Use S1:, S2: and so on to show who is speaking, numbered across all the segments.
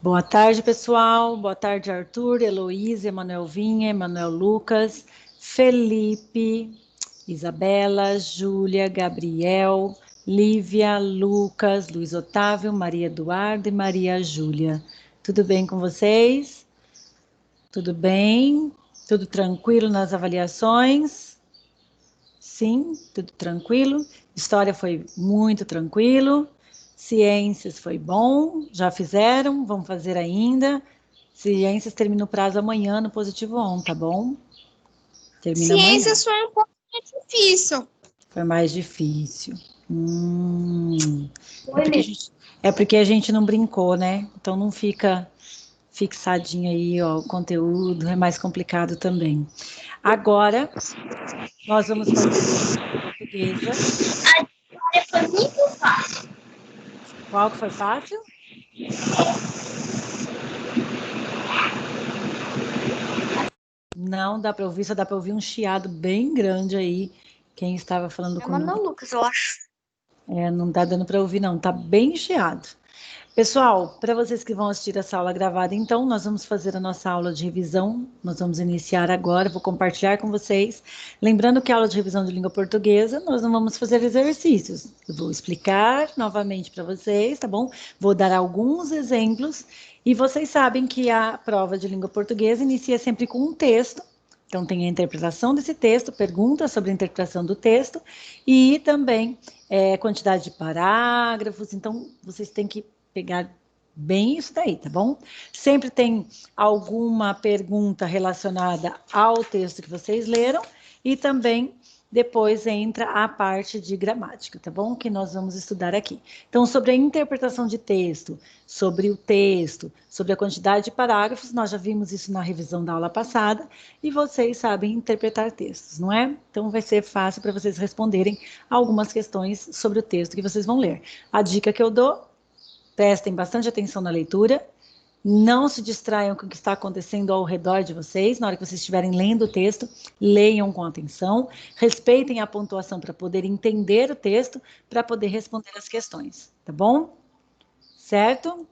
S1: Boa tarde, pessoal. Boa tarde, Arthur, Heloísa, Emanuel Vinha, Emanuel Lucas, Felipe, Isabela, Júlia, Gabriel, Lívia, Lucas, Luiz Otávio, Maria Eduardo e Maria Júlia. Tudo bem com vocês? Tudo bem? Tudo tranquilo nas avaliações? Sim, tudo tranquilo. História foi muito tranquilo. Ciências foi bom, já fizeram, vão fazer ainda. Ciências termina o prazo amanhã no positivo on, tá bom? Termina amanhã.
S2: Ciências foi um pouco mais difícil.
S1: Foi mais difícil.
S2: Foi mesmo.
S1: É porque a gente não brincou, né? Então não fica fixadinho aí, ó, o conteúdo, é mais complicado também. Agora, nós vamos fazer portuguesa.
S2: Foi muito fácil.
S1: Qual que foi fácil? Não dá para ouvir, só dá para ouvir um chiado bem grande aí. Quem estava falando
S2: É
S1: comigo.
S2: Manoel Lucas, eu acho.
S1: Não tá dando para ouvir, não. Tá bem chiado. Pessoal, para vocês que vão assistir essa aula gravada, então, nós vamos fazer a nossa aula de revisão. Nós vamos iniciar agora, vou compartilhar com vocês. Lembrando que a aula de revisão de língua portuguesa, nós não vamos fazer exercícios. Eu vou explicar novamente para vocês, tá bom? Vou dar alguns exemplos. E vocês sabem que a prova de língua portuguesa inicia sempre com um texto. Então, tem a interpretação desse texto, perguntas sobre a interpretação do texto e também quantidade de parágrafos. Então, vocês têm que pegar bem isso daí, tá bom? Sempre tem alguma pergunta relacionada ao texto que vocês leram e também depois entra a parte de gramática, tá bom? Que nós vamos estudar aqui. Então, sobre a interpretação de texto, sobre o texto, sobre a quantidade de parágrafos, nós já vimos isso na revisão da aula passada e vocês sabem interpretar textos, não é? Então, vai ser fácil para vocês responderem algumas questões sobre o texto que vocês vão ler. A dica que eu dou: prestem bastante atenção na leitura, não se distraiam com o que está acontecendo ao redor de vocês, na hora que vocês estiverem lendo o texto, leiam com atenção, respeitem a pontuação para poder entender o texto, para poder responder as questões, tá bom? Certo?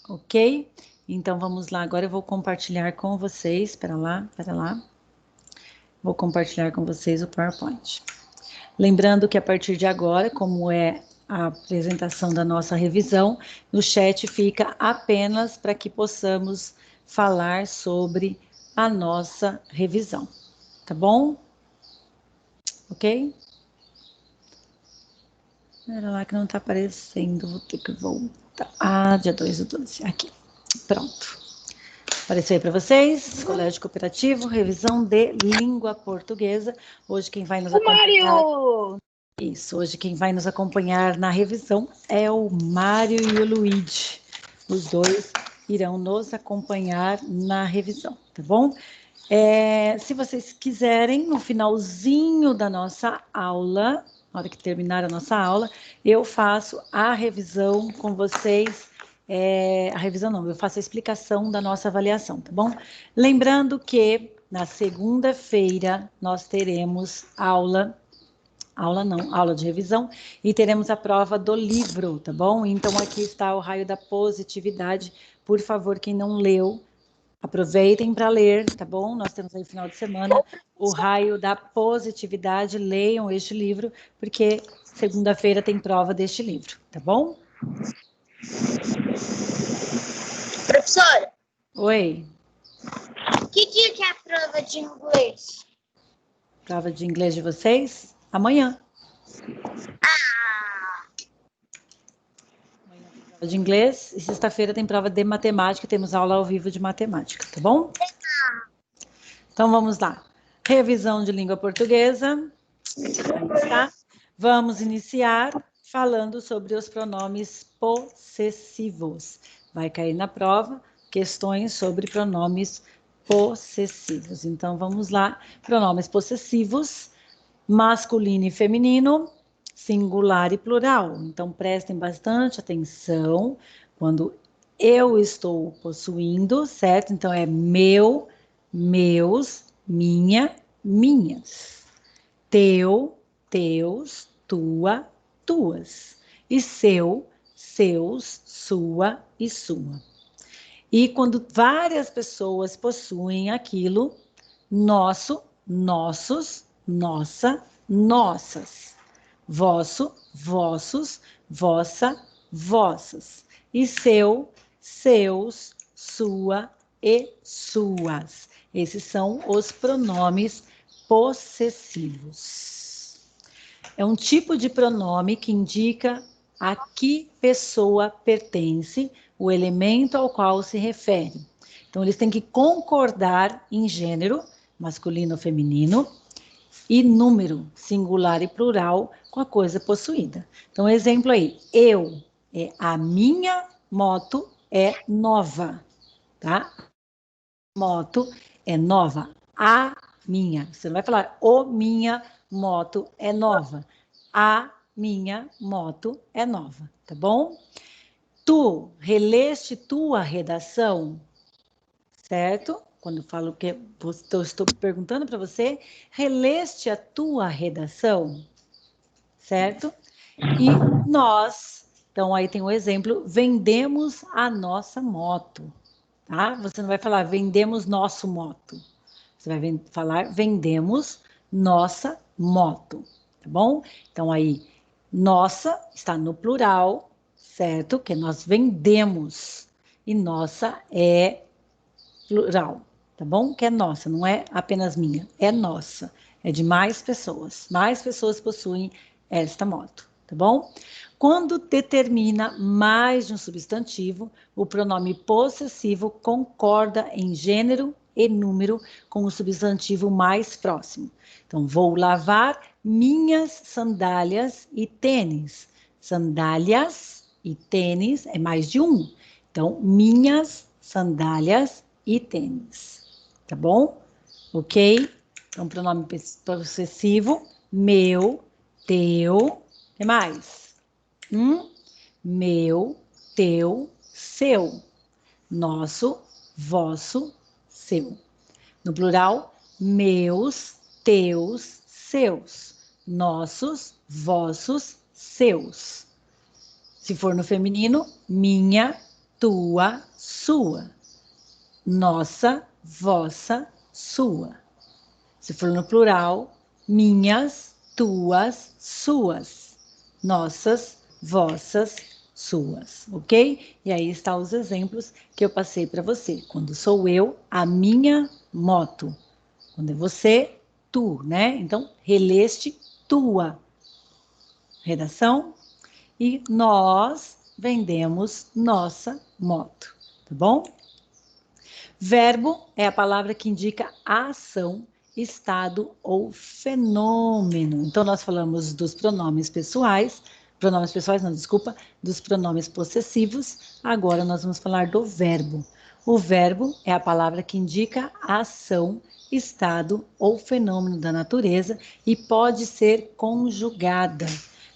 S1: Ok? Então vamos lá, agora eu vou compartilhar com vocês, espera lá. Vou compartilhar com vocês o PowerPoint. Lembrando que a partir de agora, como é a apresentação da nossa revisão, no chat fica apenas para que possamos falar sobre a nossa revisão, tá bom? Ok? Era lá que não está aparecendo, vou ter que voltar. Ah, dia 2 do 12, aqui. Pronto. Apareceu aí para vocês, Colégio Cooperativo, revisão de língua portuguesa. Hoje quem vai nos acompanhar...
S2: Mário!
S1: Isso, hoje quem vai nos acompanhar na revisão é o Mário e o Luigi. Os dois irão nos acompanhar na revisão, tá bom? Se vocês quiserem, no finalzinho da nossa aula, na hora que terminar a nossa aula, eu faço a revisão com vocês. A revisão não, eu faço a explicação da nossa avaliação, tá bom? Lembrando que na segunda-feira nós teremos aula de revisão, e teremos a prova do livro, tá bom? Então, aqui está o raio da positividade. Por favor, quem não leu, aproveitem para ler, tá bom? Nós temos aí final de semana o raio da positividade. Leiam este livro, porque segunda-feira tem prova deste livro, tá bom?
S2: Professora,
S1: Oi.
S2: que dia que é a prova de inglês?
S1: Prova de inglês de vocês? Amanhã. De inglês, e sexta-feira tem prova de matemática, temos aula ao vivo de matemática, tá bom? Então vamos lá. Revisão de língua portuguesa. Aí está. Vamos iniciar falando sobre os pronomes possessivos. Vai cair na prova questões sobre pronomes possessivos. Então vamos lá. Pronomes possessivos, masculino e feminino, singular e plural. Então, prestem bastante atenção quando eu estou possuindo, certo? Então, é meu, meus, minha, minhas. Teu, teus, tua, tuas. E seu, seus, sua e sua. E quando várias pessoas possuem aquilo, nosso, nossos, nossa, nossas. Vosso, vossos, vossa, vossas. E seu, seus, sua e suas. Esses são os pronomes possessivos. É um tipo de pronome que indica a que pessoa pertence o elemento ao qual se refere. Então, eles têm que concordar em gênero, masculino ou feminino, e número, singular e plural, com a coisa possuída. Então, exemplo aí, eu, a minha moto é nova, tá? Moto é nova. A minha, você não vai falar o minha moto é nova. A minha moto é nova, tá bom? Tu, releste tua redação, certo? Quando eu falo que eu estou perguntando para você, releste a tua redação, certo? E nós, então aí tem um exemplo, vendemos a nossa moto, tá? Você não vai falar vendemos nosso moto, você vai falar vendemos nossa moto, tá bom? Então aí, nossa está no plural, certo? Que nós vendemos, e nossa é plural, tá bom? Que é nossa, não é apenas minha, é nossa, é de mais pessoas. Mais pessoas possuem esta moto, tá bom? Quando determina mais de um substantivo, o pronome possessivo concorda em gênero e número com o substantivo mais próximo. Então, vou lavar minhas sandálias e tênis. Sandálias e tênis é mais de um. Então, minhas sandálias e tênis, tá bom? Ok? Então, pronome possessivo, meu, teu, o que mais? Meu, teu, seu, nosso, vosso, seu. No plural, meus, teus, seus, nossos, vossos, seus. Se for no feminino, minha, tua, sua. Nossa, vossa, sua. Se for no plural, minhas, tuas, suas. Nossas, vossas, suas, ok? E aí estão os exemplos que eu passei para você. Quando sou eu, a minha moto. Quando é você, tu, né? Então, releste tua. Redação. E nós vendemos nossa moto, tá bom? Verbo é a palavra que indica a ação, estado ou fenômeno. Então, nós falamos dos pronomes pessoais, não, desculpa, dos pronomes possessivos. Agora, nós vamos falar do verbo. O verbo é a palavra que indica a ação, estado ou fenômeno da natureza e pode ser conjugada.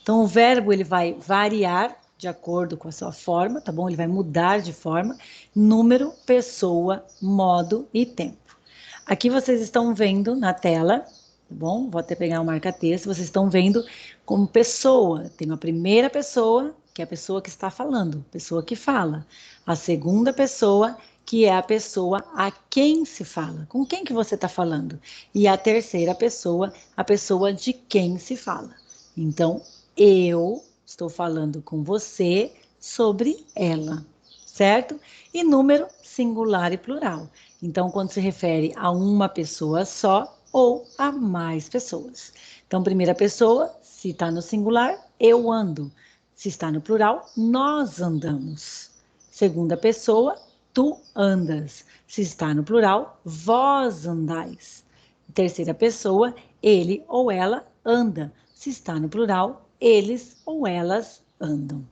S1: Então, o verbo ele vai variar de acordo com a sua forma, tá bom? Ele vai mudar de forma, número, pessoa, modo e tempo. Aqui vocês estão vendo na tela, tá bom? Vou até pegar um marca-texto, vocês estão vendo como pessoa. Tem a primeira pessoa, que é a pessoa que está falando, pessoa que fala. A segunda pessoa, que é a pessoa a quem se fala. Com quem que você está falando? E a terceira pessoa, a pessoa de quem se fala. Então, eu estou falando com você sobre ela, certo? E número singular e plural. Então, quando se refere a uma pessoa só ou a mais pessoas. Então, primeira pessoa, se está no singular, eu ando. Se está no plural, nós andamos. Segunda pessoa, tu andas. Se está no plural, vós andais. Terceira pessoa, ele ou ela anda. Se está no plural, eles ou elas andam,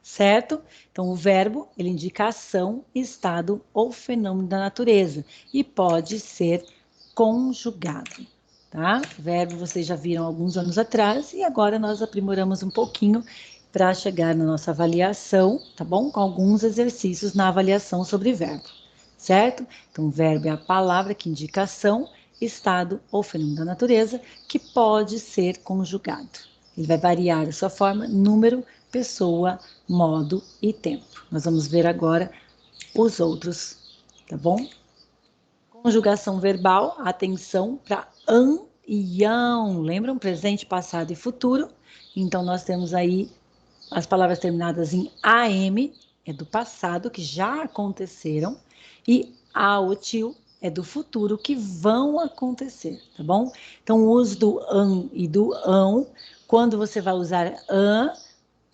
S1: certo? Então, o verbo, ele indica ação, estado ou fenômeno da natureza e pode ser conjugado, tá? O verbo vocês já viram alguns anos atrás e agora nós aprimoramos um pouquinho para chegar na nossa avaliação, tá bom? Com alguns exercícios na avaliação sobre verbo, certo? Então, o verbo é a palavra que indica ação, estado ou fenômeno da natureza que pode ser conjugado. Ele vai variar a sua forma, número, pessoa, modo e tempo. Nós vamos ver agora os outros, tá bom? Conjugação verbal, atenção para an e ão. Lembram? Presente, passado e futuro. Então, nós temos aí as palavras terminadas em AM, é do passado, que já aconteceram, e aotil é do futuro, que vão acontecer, tá bom? Então, o uso do an e do ão, quando você vai usar an,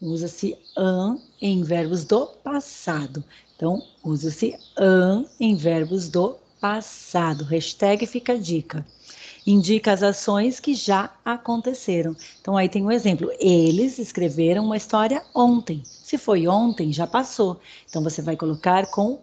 S1: usa-se an em verbos do passado. Então, usa-se an em verbos do passado. Hashtag fica a dica. Indica as ações que já aconteceram. Então, aí tem um exemplo. Eles escreveram uma história ontem. Se foi ontem, já passou. Então, você vai colocar com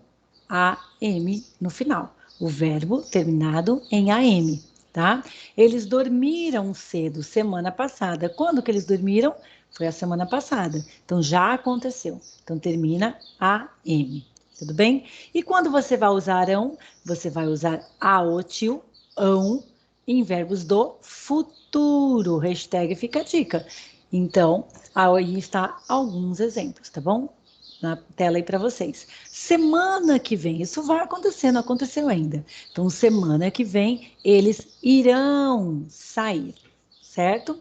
S1: AM no final. O verbo terminado em AM, tá? Eles dormiram cedo semana passada. Quando que eles dormiram? Foi a semana passada. Então, já aconteceu. Então, termina AM. Tudo bem? E quando você vai usar ão, você vai usar aotil, ão, em verbos do futuro. Hashtag fica a dica. Então, aí está alguns exemplos, tá bom? Na tela aí para vocês. Semana que vem, isso vai acontecer, não aconteceu ainda. Então, semana que vem, eles irão sair, certo?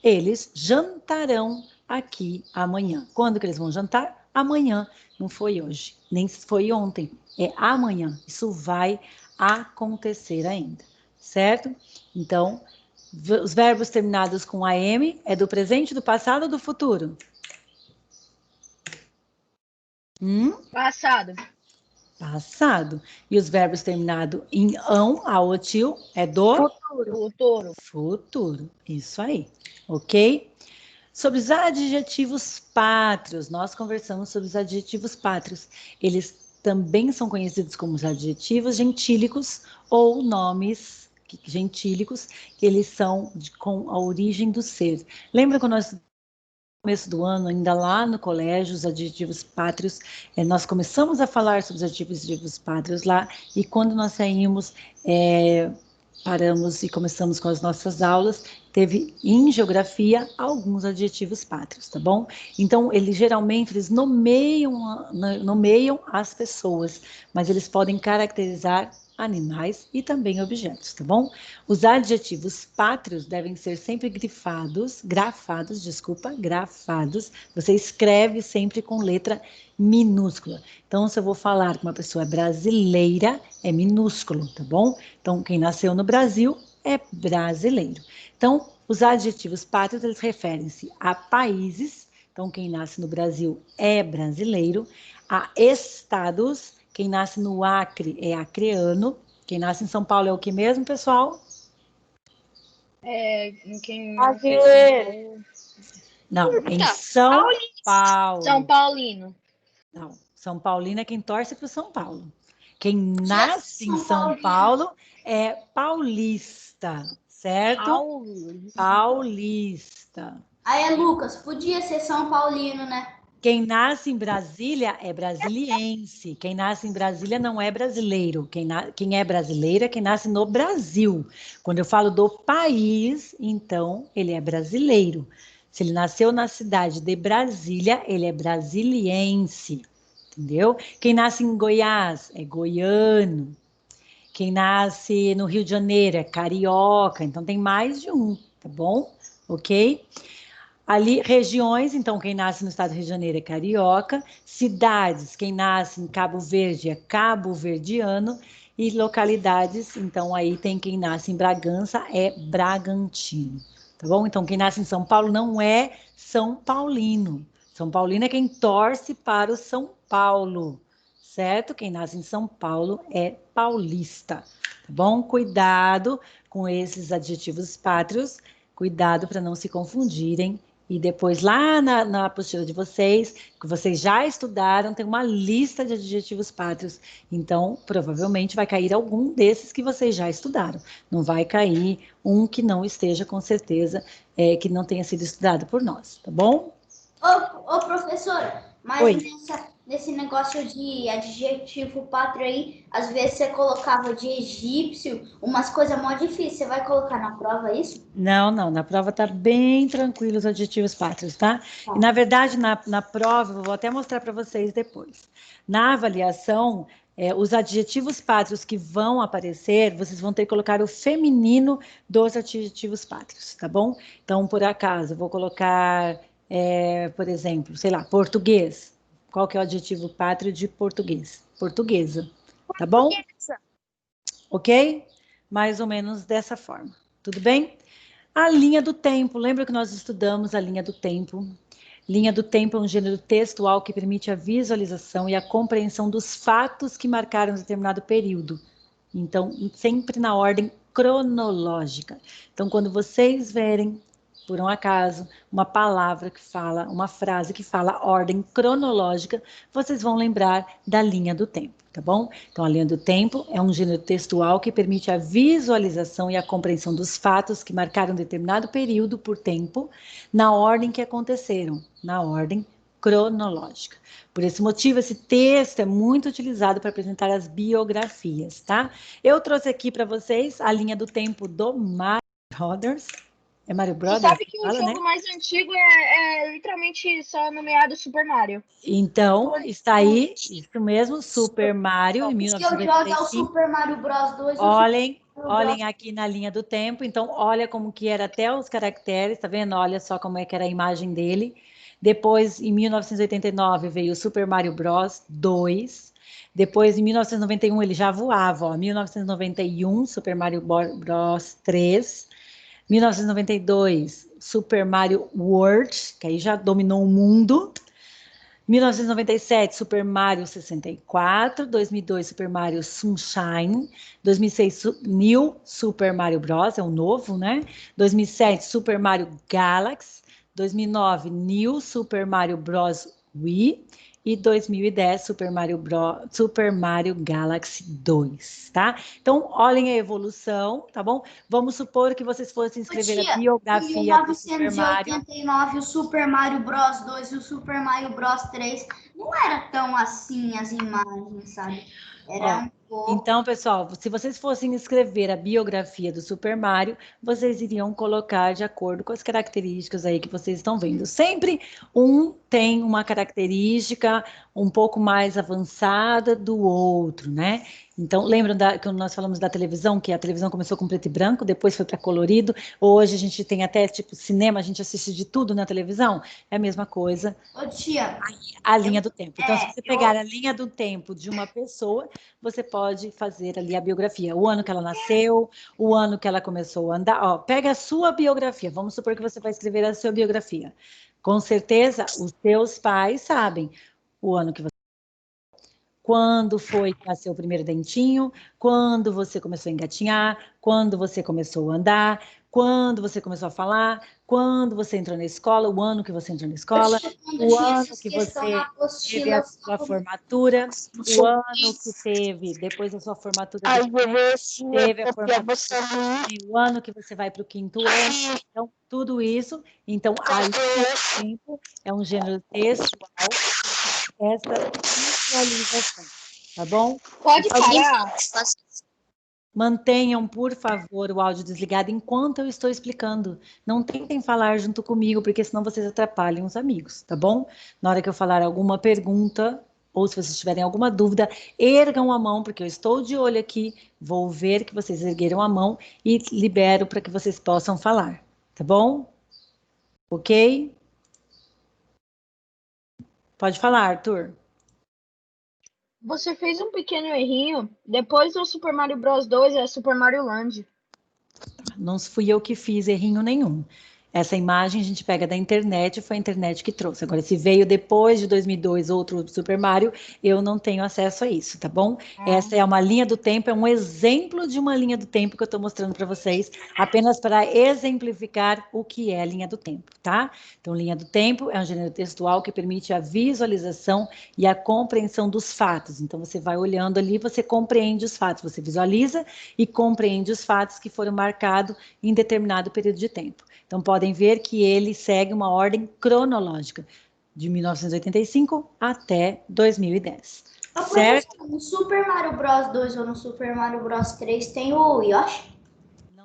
S1: Eles jantarão aqui amanhã. Quando que eles vão jantar? Amanhã. Não foi hoje, nem foi ontem. É amanhã. Isso vai acontecer ainda, certo? Então, os verbos terminados com AM é do presente, do passado ou do futuro?
S3: Passado.
S1: Passado. E os verbos terminados em ão, aotil, é do
S3: Futuro.
S1: futuro. Isso aí, ok? Sobre os adjetivos pátrios, nós conversamos sobre os adjetivos pátrios. Eles também são conhecidos como os adjetivos gentílicos ou nomes gentílicos, que eles são com a origem do ser. Lembra quando nós, no começo do ano, ainda lá no colégio, os adjetivos pátrios, nós começamos a falar sobre os adjetivos pátrios lá, e quando nós saímos, paramos e começamos com as nossas aulas, teve em geografia alguns adjetivos pátrios, tá bom? Então, eles nomeiam as pessoas, mas eles podem caracterizar animais e também objetos, tá bom? Os adjetivos pátrios devem ser sempre grafados. Você escreve sempre com letra minúscula. Então, se eu vou falar que uma pessoa é brasileira, é minúsculo, tá bom? Então, quem nasceu no Brasil é brasileiro. Então, os adjetivos pátrios, eles referem-se a países. Então, quem nasce no Brasil é brasileiro. A estados, quem nasce no Acre é acreano. Quem nasce em São Paulo é o que mesmo, pessoal?
S2: Brasileiro.
S1: Não, em São Paulo.
S3: São Paulino.
S1: Não, São Paulino é quem torce para o São Paulo. Quem nasce em São Paulo é paulista, certo? Paulista.
S4: Aí, Lucas, podia ser São Paulino, né?
S1: Quem nasce em Brasília é brasiliense. Quem nasce em Brasília não é brasileiro. Quem é brasileiro é quem nasce no Brasil. Quando eu falo do país, então ele é brasileiro. Se ele nasceu na cidade de Brasília, ele é brasiliense. Entendeu? Quem nasce em Goiás é goiano. Quem nasce no Rio de Janeiro é carioca. Então tem mais de um, tá bom? Ok? Ali, regiões, então, quem nasce no estado do Rio de Janeiro é carioca. Cidades, quem nasce em Cabo Verde é cabo-verdiano. E localidades, então, aí tem quem nasce em Bragança é bragantino. Tá bom? Então, quem nasce em São Paulo não é São Paulino. São Paulino é quem torce para o São Paulo, certo? Quem nasce em São Paulo é paulista. Tá bom? Cuidado com esses adjetivos pátrios. Cuidado para não se confundirem. E depois, lá na apostila de vocês, que vocês já estudaram, tem uma lista de adjetivos pátrios. Então, provavelmente vai cair algum desses que vocês já estudaram. Não vai cair um que não esteja, com certeza, que não tenha sido estudado por nós, tá bom?
S4: Ô, professora, mas
S1: Oi.
S4: nesse negócio de adjetivo pátrio aí, às vezes você colocava de egípcio, umas coisas mó difíceis. Você vai colocar na prova isso?
S1: Não, não, na prova tá bem tranquilo os adjetivos pátrios, tá? E na verdade, na prova, eu vou até mostrar para vocês depois. Na avaliação, os adjetivos pátrios que vão aparecer, vocês vão ter que colocar o feminino dos adjetivos pátrios, tá bom? Então, por acaso, eu vou colocar, por exemplo, sei lá, português. Qual que é o adjetivo pátrio de português? Portuguesa, tá bom? Ok? Mais ou menos dessa forma. Tudo bem? A linha do tempo. Lembra que nós estudamos a linha do tempo? Linha do tempo é um gênero textual que permite a visualização e a compreensão dos fatos que marcaram um determinado período. Então, sempre na ordem cronológica. Então, quando vocês verem, por um acaso, uma palavra que fala, uma frase que fala ordem cronológica, vocês vão lembrar da linha do tempo, tá bom? Então, a linha do tempo é um gênero textual que permite a visualização e a compreensão dos fatos que marcaram um determinado período por tempo, na ordem que aconteceram, na ordem cronológica. Por esse motivo, esse texto é muito utilizado para apresentar as biografias, tá? Eu trouxe aqui para vocês a linha do tempo do Mario Brothers. É Mario
S3: Você
S1: Brothers?
S3: sabe que o
S1: Fala,
S3: jogo
S1: né?
S3: mais antigo é literalmente só nomeado Super Mario.
S1: Então, está aí, isso mesmo, Super Mario, em
S4: Se eu jogo é o
S1: 1985.
S4: Super Mario Bros 2
S1: Olhem,
S4: Mario Bros.
S1: olhem aqui na linha do tempo. Então, olha como que era até os caracteres, tá vendo? Olha só como é que era a imagem dele. Depois, em 1989, veio o Super Mario Bros 2. Depois, em 1991, ele já voava, ó. 1991, Super Mario Bros 3. 1992, Super Mario World, que aí já dominou o mundo. 1997, Super Mario 64. 2002, Super Mario Sunshine. 2006, New Super Mario Bros. É o novo, né? 2007, Super Mario Galaxy. 2009, New Super Mario Bros. Wii. E 2010, Super Mario Galaxy 2, tá? Então, olhem a evolução, tá bom? Vamos supor que vocês fossem escrever a biografia do Super Mario.
S4: Em 1989, o Super Mario Bros 2 e o Super Mario Bros 3 não era tão assim as imagens, sabe? Era um pouco.
S1: Então, pessoal, se vocês fossem escrever a biografia do Super Mario, vocês iriam colocar de acordo com as características aí que vocês estão vendo. Sempre um tem uma característica um pouco mais avançada do outro, né? Então, lembram que nós falamos da televisão, que a televisão começou com preto e branco, depois foi para colorido. Hoje a gente tem até, tipo, cinema, a gente assiste de tudo na televisão. É a mesma coisa.
S4: Ô, tia,
S1: A linha do tempo. Então, se você pegar a linha do tempo de uma pessoa, você pode fazer ali a biografia. O ano que ela nasceu, o ano que ela começou a andar. Ó, pega a sua biografia. Vamos supor que você vai escrever a sua biografia. Com certeza, os seus pais sabem o ano que você... Quando foi que nasceu o primeiro dentinho, quando você começou a engatinhar, quando você começou a andar, quando você começou a falar, quando você entrou na escola, o ano que você entrou na escola, o ano que você teve a sua formatura, o ano que teve, depois da sua formatura, teve a formatura, o ano que você vai para o quinto ano, então, tudo isso. Então, a linha do tempo é um gênero textual, essa visualização, tá bom?
S3: Pode parar?
S1: Mantenham, por favor, o áudio desligado enquanto eu estou explicando. Não tentem falar junto comigo, porque senão vocês atrapalham os amigos, tá bom? Na hora que eu falar alguma pergunta, ou se vocês tiverem alguma dúvida, ergam a mão, porque eu estou de olho aqui, vou ver que vocês ergueram a mão e libero para que vocês possam falar, tá bom? Ok? Pode falar, Arthur.
S3: Você fez um pequeno errinho. Depois do Super Mario Bros 2 é Super Mario Land.
S1: Não fui eu que fiz errinho nenhum. Essa imagem a gente pega da internet, foi a internet que trouxe. Agora, se veio depois de 2002 outro Super Mario, eu não tenho acesso a isso, tá bom? Essa é uma linha do tempo, é um exemplo de uma linha do tempo que eu estou mostrando para vocês, apenas para exemplificar o que é a linha do tempo, tá? Então, linha do tempo é um gênero textual que permite a visualização e a compreensão dos fatos. Então, você vai olhando ali, você compreende os fatos, você visualiza e compreende os fatos que foram marcados em determinado período de tempo. Então, podem ver que ele segue uma ordem cronológica. de 1985 até 2010.
S4: Ô,
S1: Certo?
S4: professor, no Super Mario Bros 2 ou no Super Mario Bros 3 tem o Yoshi?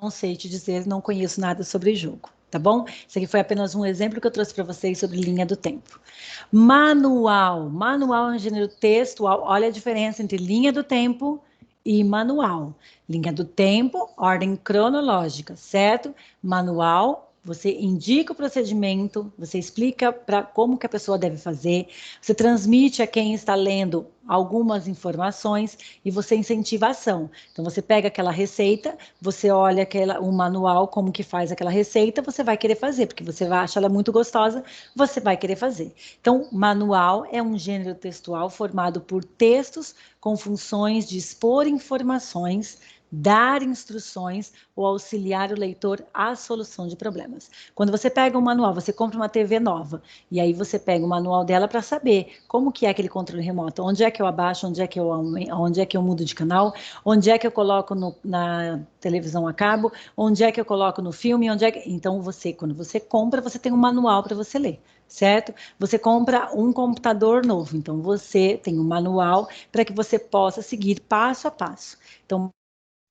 S1: Não sei te dizer, não conheço nada sobre jogo, tá bom? Isso aqui foi apenas um exemplo que eu trouxe para vocês sobre linha do tempo. Manual. Manual é um gênero textual. Olha a diferença entre linha do tempo e manual. Linha do tempo, ordem cronológica, certo? Manual, você indica o procedimento, você explica para como que a pessoa deve fazer, você transmite a quem está lendo algumas informações e você incentiva a ação. Então você pega aquela receita, você olha o manual, como que faz aquela receita, você vai querer fazer, porque você acha ela muito gostosa, você vai querer fazer. Então, manual é um gênero textual formado por textos com funções de expor informações, dar instruções ou auxiliar o leitor à solução de problemas. Quando você pega um manual, você compra uma TV nova, e aí você pega o manual dela para saber como que é aquele controle remoto, onde é que eu abaixo, onde é que eu mudo de canal, onde é que eu coloco na televisão a cabo, onde é que eu coloco no filme, onde é que... Então, quando você compra, você tem um manual para você ler, certo? Você compra um computador novo, então você tem um manual para que você possa seguir passo a passo. Então,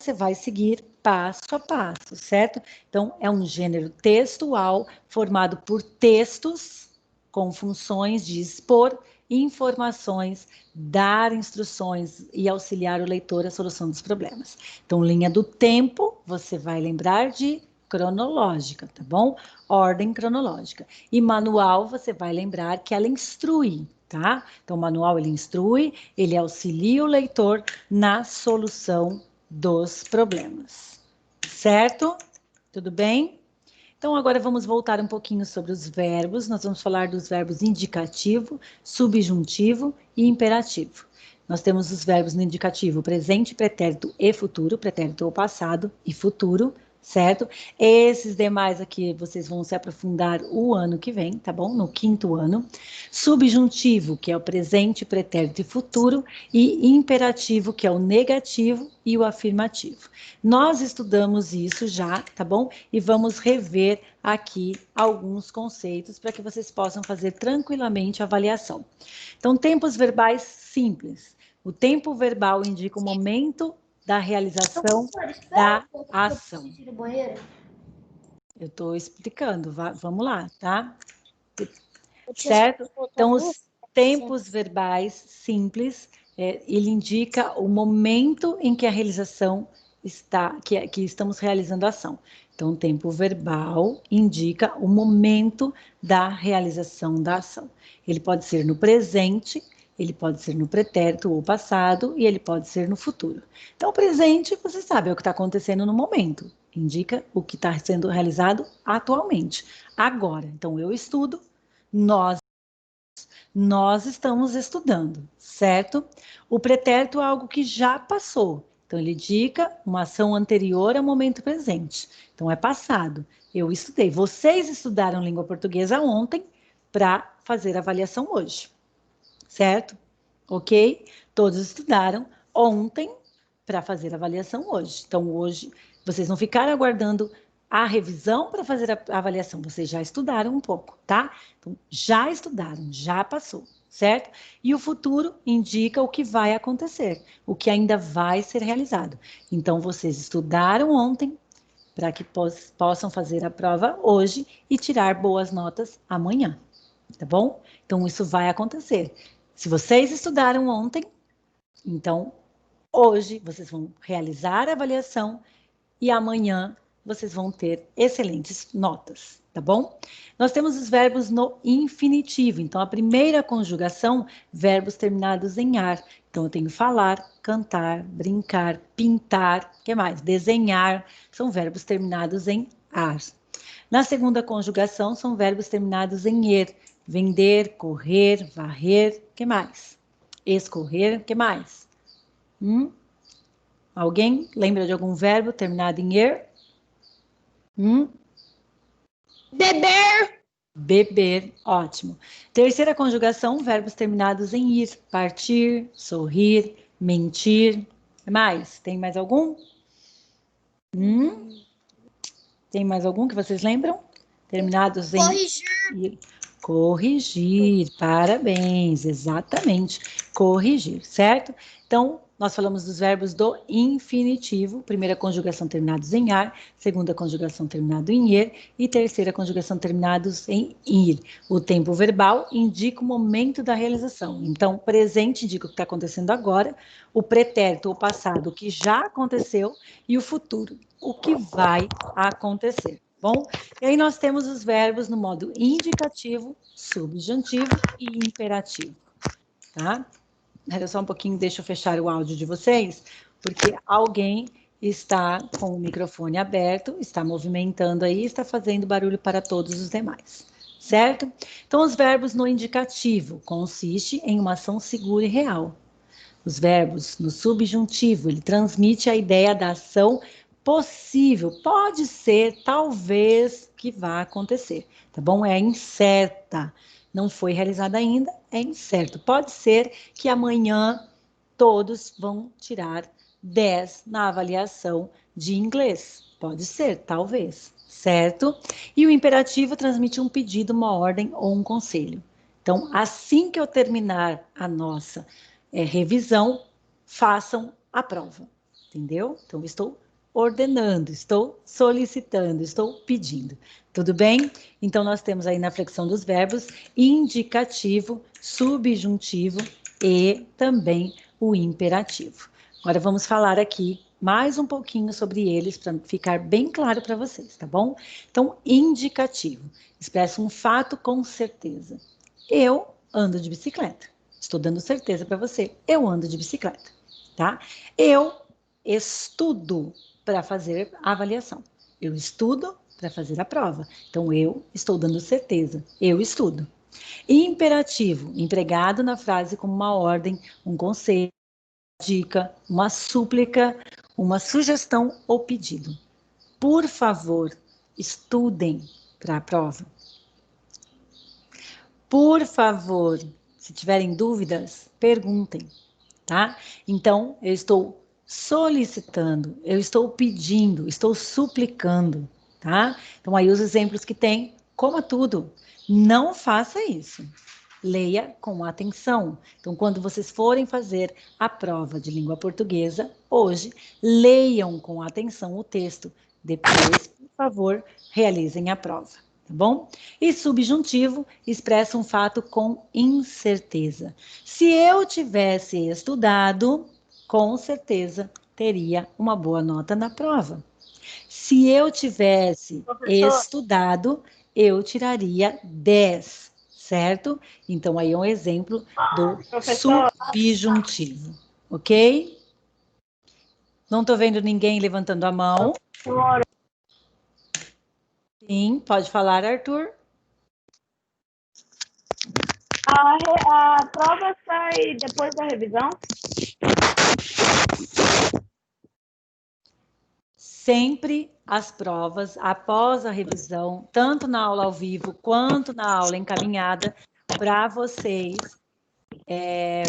S1: você vai seguir passo a passo, certo? Então, é um gênero textual formado por textos com funções de expor informações, dar instruções e auxiliar o leitor à solução dos problemas. Então, linha do tempo, você vai lembrar de cronológica, tá bom? Ordem cronológica. E manual, você vai lembrar que ela instrui, tá? Então, o manual, ele instrui, ele auxilia o leitor na solução dos problemas. Certo? Tudo bem? Então, agora vamos voltar um pouquinho sobre os verbos. Nós vamos falar dos verbos indicativo, subjuntivo e imperativo. Nós temos os verbos no indicativo presente, pretérito e futuro, pretérito ou passado e futuro, certo? Esses demais aqui vocês vão se aprofundar o ano que vem, tá bom? No 5º ano. Subjuntivo, que é o presente, pretérito e futuro, e imperativo, que é o negativo e o afirmativo. Nós estudamos isso já, tá bom? E vamos rever aqui alguns conceitos para que vocês possam fazer tranquilamente a avaliação. Então, tempos verbais simples. O tempo verbal indica o momento da realização da ação. Eu estou explicando, vamos lá, tá? Certo? Então, os tempos verbais simples, ele indica o momento em que a realização está, que estamos realizando a ação. Então, o tempo verbal indica o momento da realização da ação. Ele pode ser no presente, ele pode ser no pretérito ou passado, e ele pode ser no futuro. Então, o presente, você sabe, é o que está acontecendo no momento. Indica o que está sendo realizado atualmente, agora. Então, eu estudo, nós estamos estudando, certo? O pretérito é algo que já passou. Então, ele indica uma ação anterior ao momento presente. Então, é passado. Eu estudei. Vocês estudaram língua portuguesa ontem para fazer a avaliação hoje, certo? Ok? Todos estudaram ontem para fazer a avaliação hoje. Então, hoje, vocês não ficaram aguardando a revisão para fazer a avaliação, vocês já estudaram um pouco, tá? Então, já estudaram, já passou, certo? E o futuro indica o que vai acontecer, o que ainda vai ser realizado. Então, vocês estudaram ontem para que possam fazer a prova hoje e tirar boas notas amanhã, tá bom? Então, isso vai acontecer. Se vocês estudaram ontem, então, hoje vocês vão realizar a avaliação e amanhã vocês vão ter excelentes notas, tá bom? Nós temos os verbos no infinitivo. Então, a primeira conjugação, verbos terminados em ar. Então, eu tenho falar, cantar, brincar, pintar, o que mais? Desenhar, são verbos terminados em ar. Na segunda conjugação, são verbos terminados em er. Vender, correr, varrer, o que mais? Escorrer, o que mais? Alguém lembra de algum verbo terminado em er?
S3: Beber.
S1: Beber, ótimo. Terceira conjugação, verbos terminados em ir. Partir, sorrir, mentir. Mais? Tem mais algum? Tem mais algum que vocês lembram? Terminados em ir. Corrigir, parabéns, exatamente, corrigir, certo? Então, nós falamos dos verbos do infinitivo, primeira conjugação terminados em ar, segunda conjugação terminado em er e terceira conjugação terminados em ir. O tempo verbal indica o momento da realização. Então, presente indica o que está acontecendo agora, o pretérito, o passado, o que já aconteceu, e o futuro, o que vai acontecer. Bom, e aí nós temos os verbos no modo indicativo, subjuntivo e imperativo, tá? Espera só um pouquinho, deixa eu fechar o áudio de vocês, porque alguém está com o microfone aberto, está movimentando aí, está fazendo barulho para todos os demais, certo? Então, os verbos no indicativo consiste em uma ação segura e real. Os verbos no subjuntivo, ele transmite a ideia da ação possível, pode ser, talvez, que vá acontecer, tá bom? É incerta, não foi realizada ainda, é incerto. Pode ser que amanhã todos vão tirar 10 na avaliação de inglês. Pode ser, talvez, certo? E o imperativo transmite um pedido, uma ordem ou um conselho. Então, assim que eu terminar a nossa revisão, façam a prova, entendeu? Então, estou ordenando, estou solicitando, estou pedindo. Tudo bem? Então, nós temos aí na flexão dos verbos indicativo, subjuntivo e também o imperativo. Agora, vamos falar aqui mais um pouquinho sobre eles para ficar bem claro para vocês, tá bom? Então, indicativo, expressa um fato com certeza. Eu ando de bicicleta. Estou dando certeza para você. Eu ando de bicicleta, tá? Eu estudo para fazer a avaliação. Eu estudo para fazer a prova. Então, eu estou dando certeza. Eu estudo. Imperativo, empregado na frase como uma ordem, um conselho, uma dica, uma súplica, uma sugestão ou pedido. Por favor, estudem para a prova. Por favor, se tiverem dúvidas, perguntem, tá? Então, eu estou solicitando, eu estou pedindo, estou suplicando, tá? Então, aí os exemplos que tem, coma tudo. Não faça isso. Leia com atenção. Então, quando vocês forem fazer a prova de língua portuguesa, hoje, leiam com atenção o texto. Depois, por favor, realizem a prova. Tá bom? E subjuntivo expressa um fato com incerteza. Se eu tivesse estudado, com certeza teria uma boa nota na prova. Se eu tivesse estudado, eu tiraria 10, certo? Então, aí é um exemplo do subjuntivo, ok? Não estou vendo ninguém levantando a mão. Sim, pode falar, Arthur.
S3: A prova sai depois da revisão?
S1: Sempre as provas, após a revisão, tanto na aula ao vivo quanto na aula encaminhada, para vocês,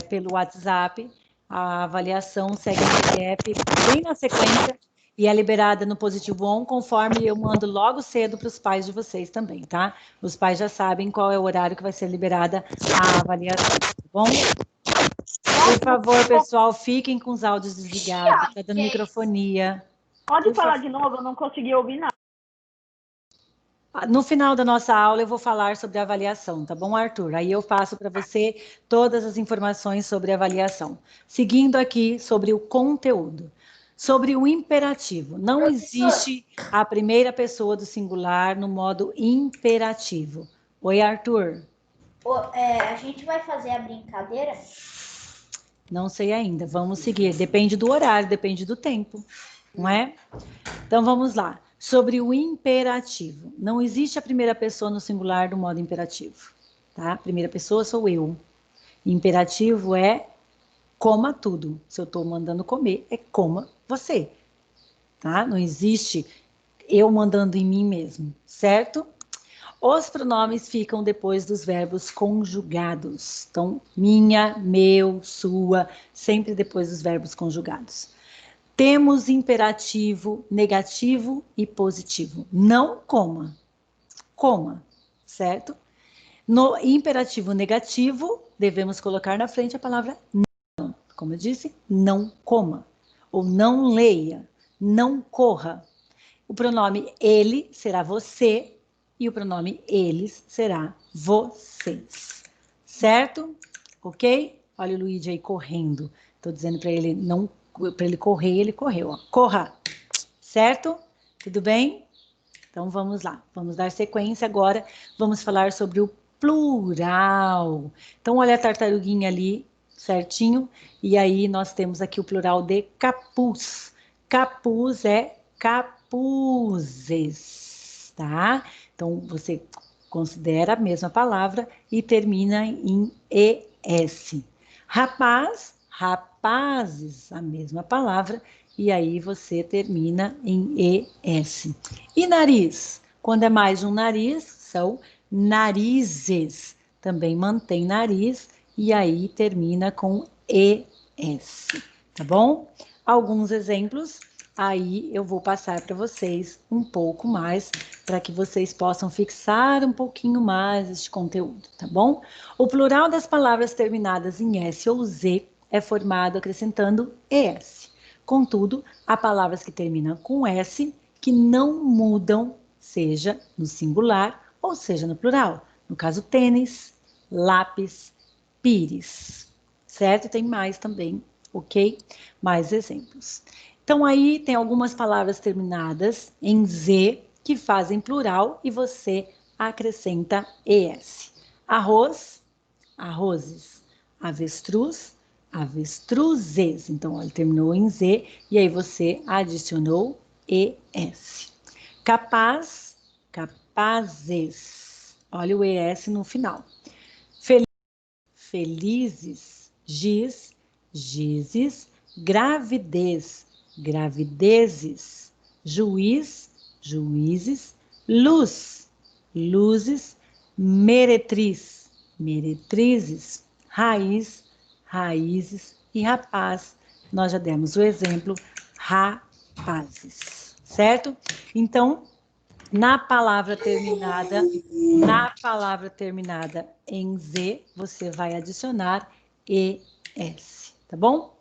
S1: pelo WhatsApp, a avaliação segue em PDF bem na sequência e é liberada no positivo on, conforme eu mando logo cedo para os pais de vocês também, tá? Os pais já sabem qual é o horário que vai ser liberada a avaliação, tá bom? Por favor, pessoal, fiquem com os áudios desligados, tá dando microfonia.
S3: Pode falar de novo, eu não consegui ouvir nada.
S1: No final da nossa aula, eu vou falar sobre a avaliação, tá bom, Arthur? Aí eu passo para você todas as informações sobre a avaliação. Seguindo aqui sobre o conteúdo. Sobre o imperativo. Não existe a primeira pessoa do singular no modo imperativo. Oi, Arthur.
S4: A gente vai fazer a brincadeira?
S1: Não sei ainda. Vamos seguir. Depende do horário, depende do tempo, não é? Então, vamos lá. Sobre o imperativo. Não existe a primeira pessoa no singular do modo imperativo, tá? Primeira pessoa sou eu. Imperativo é coma tudo. Se eu estou mandando comer, é coma você, tá? Não existe eu mandando em mim mesmo, certo? Os pronomes ficam depois dos verbos conjugados. Então, minha, meu, sua, sempre depois dos verbos conjugados. Temos imperativo negativo e positivo. Não coma. Coma, certo? No imperativo negativo, devemos colocar na frente a palavra não. Como eu disse, não coma. Ou não leia, não corra. O pronome ele será você e o pronome eles será vocês. Certo? Ok? Olha o Luigi aí correndo. Estou dizendo para ele não, para ele correr, ele correu. Ó. Corra. Certo? Tudo bem? Então vamos lá. Vamos dar sequência agora. Vamos falar sobre o plural. Então olha a tartaruguinha ali, certinho. E aí nós temos aqui o plural de capuz. Capuz é capuzes, tá? Então você considera a mesma palavra e termina em ES. Rapaz, rapazes, a mesma palavra, e aí você termina em ES. E nariz? Quando é mais de um nariz, são narizes. Também mantém nariz, e aí termina com ES. Tá bom? Alguns exemplos, aí eu vou passar para vocês um pouco mais, para que vocês possam fixar um pouquinho mais este conteúdo, tá bom? O plural das palavras terminadas em S ou Z é formado acrescentando ES. Contudo, há palavras que terminam com S que não mudam, seja no singular ou seja no plural. No caso, tênis, lápis, pires. Certo? Tem mais também, ok? Mais exemplos. Então, aí tem algumas palavras terminadas em Z que fazem plural e você acrescenta ES. Arroz, arrozes. Avestruz, avestruzes. Então, ele terminou em Z e aí você adicionou ES. Capaz, capazes. Olha o ES no final. Felizes, giz, gizes. Gravidez, gravidezes. Juiz, juízes. Luz, luzes. Meretriz, meretrizes. Raiz, raízes. E rapaz, nós já demos o exemplo, rapazes. Certo? Então, na palavra terminada em Z, você vai adicionar ES, tá bom?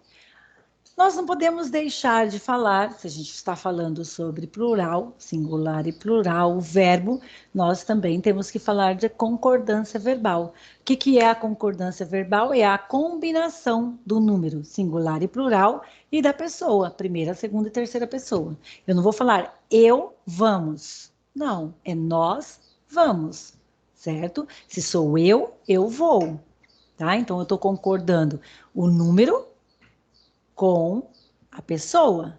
S1: Nós não podemos deixar de falar, se a gente está falando sobre plural, singular e plural, o verbo, nós também temos que falar de concordância verbal. O que é a concordância verbal? É a combinação do número singular e plural e da pessoa, primeira, segunda e terceira pessoa. Eu não vou falar eu, vamos. Não, é nós, vamos, certo? Se sou eu vou, tá? Então, eu estou concordando o número com a pessoa,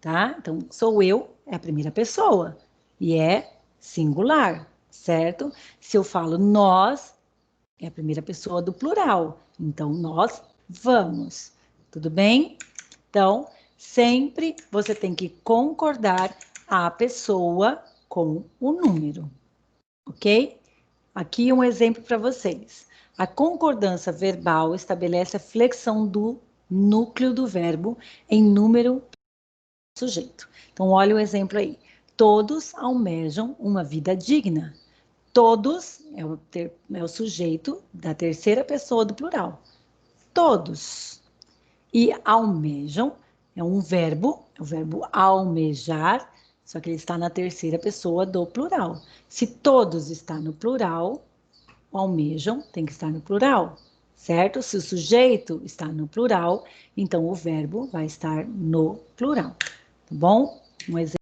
S1: tá? Então, sou eu, é a primeira pessoa e é singular, certo? Se eu falo nós, é a primeira pessoa do plural. Então, nós vamos. Tudo bem? Então, sempre você tem que concordar a pessoa com o número, ok? Aqui um exemplo para vocês. A concordância verbal estabelece a flexão do núcleo do verbo em número sujeito. Então, olha o exemplo aí. Todos almejam uma vida digna. Todos é o sujeito da terceira pessoa do plural. Todos. E almejam é um verbo, é o verbo almejar, só que ele está na terceira pessoa do plural. Se todos está no plural, almejam tem que estar no plural, certo? Se o sujeito está no plural, então o verbo vai estar no plural, tá bom? Um exemplo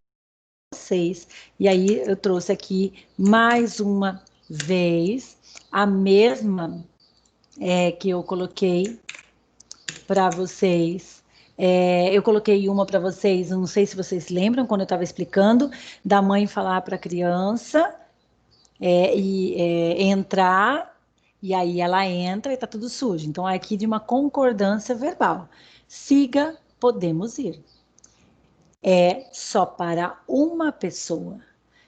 S1: para vocês. E aí eu trouxe aqui mais uma vez a mesma que eu coloquei para vocês. Eu coloquei uma para vocês, não sei se vocês lembram, quando eu estava explicando, da mãe falar para a criança entrar, e aí ela entra e está tudo sujo. Então, é aqui de uma concordância verbal. Siga, podemos ir. É só para uma pessoa.